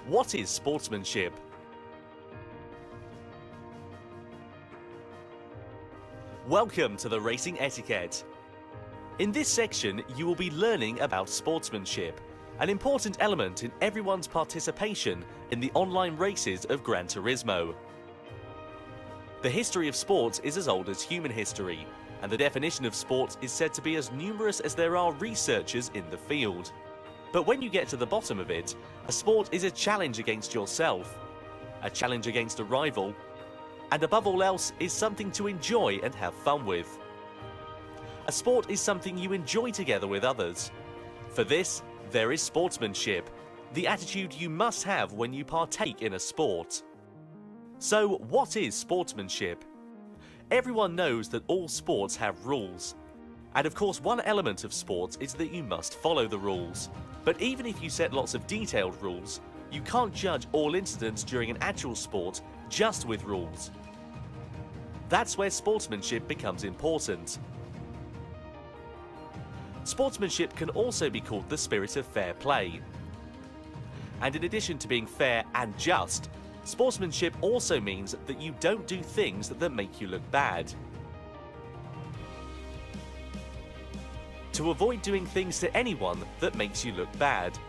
What is sportsmanship? Welcome to the Racing Etiquette. In this section, you will be learning about sportsmanship, an important element in everyone's participation in the online races of Gran Turismo. The history of sports is as old as human history, and the definition of sports is said to be as numerous as there are researchers in the field. But when you get to the bottom of it, a sport is a challenge against yourself, a challenge against a rival, and above all else is something to enjoy and have fun with. A sport is something you enjoy together with others. For this, there is sportsmanship, the attitude you must have when you partake in a sport. So, what is sportsmanship? Everyone knows that all sports have rules. And of course, one element of sports is that you must follow the rules. But even if you set lots of detailed rules, you can't judge all incidents during an actual sport just with rules. That's where sportsmanship becomes important. Sportsmanship can also be called the spirit of fair play. And in addition to being fair and just, sportsmanship also means that you don't do things that make you look bad. To avoid doing things to anyone that makes you look bad.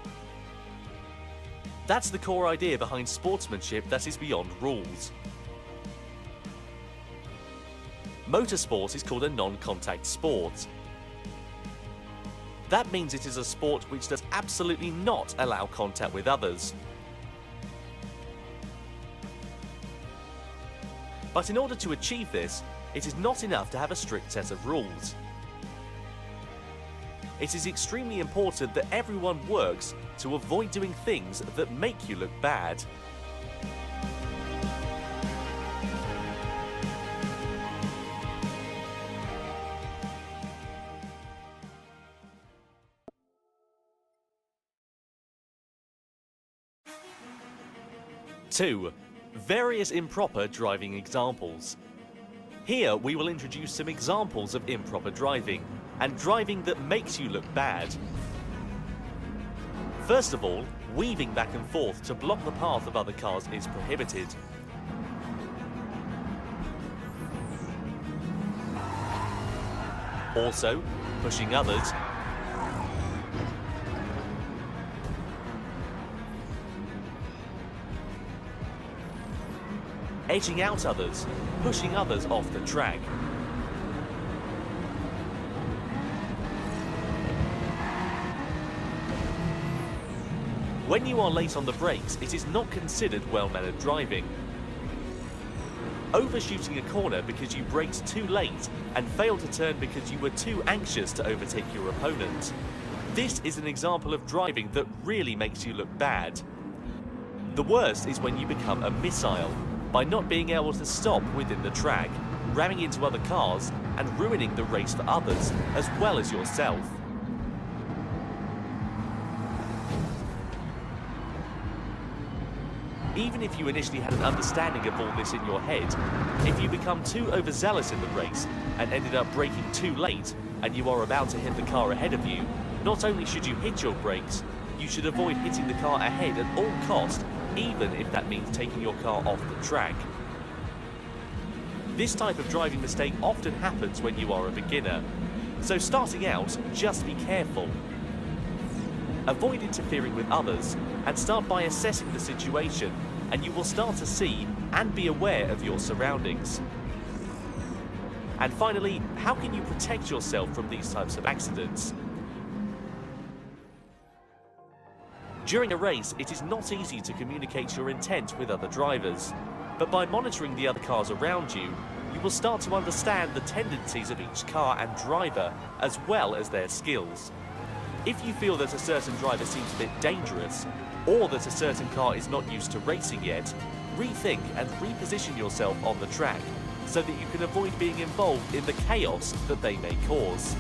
That's the core idea behind sportsmanship that is beyond rules. Motorsport is called a non-contact sport. That means it is a sport which does absolutely not allow contact with others. But in order to achieve this, it is not enough to have a strict set of rules. It is extremely important that everyone works to avoid doing things that make you look bad. Two, various improper driving examples. Here we will introduce some examples of improper driving, and driving that makes you look bad. First of all, weaving back and forth to block the path of other cars is prohibited. Also, pushing others, edging out others, pushing others off the track. When you are late on the brakes, it is not considered well-mannered driving. Overshooting a corner because you braked too late and failed to turn because you were too anxious to overtake your opponent. This is an example of driving that really makes you look bad. The worst is when you become a missile, by not being able to stop within the track, ramming into other cars and ruining the race for others, as well as yourself. Even if you initially had an understanding of all this in your head, if you become too overzealous in the race and ended up braking too late and you are about to hit the car ahead of you, not only should you hit your brakes, you should avoid hitting the car ahead at all cost, even if that means taking your car off the track. This type of driving mistake often happens when you are a beginner, so starting out, just be careful. Avoid interfering with others and start by assessing the situation, and you will start to see and be aware of your surroundings. And finally, how can you protect yourself from these types of accidents? During a race, it is not easy to communicate your intent with other drivers, but by monitoring the other cars around you, you will start to understand the tendencies of each car and driver, as well as their skills. If you feel that a certain driver seems a bit dangerous, or that a certain car is not used to racing yet, rethink and reposition yourself on the track so that you can avoid being involved in the chaos that they may cause.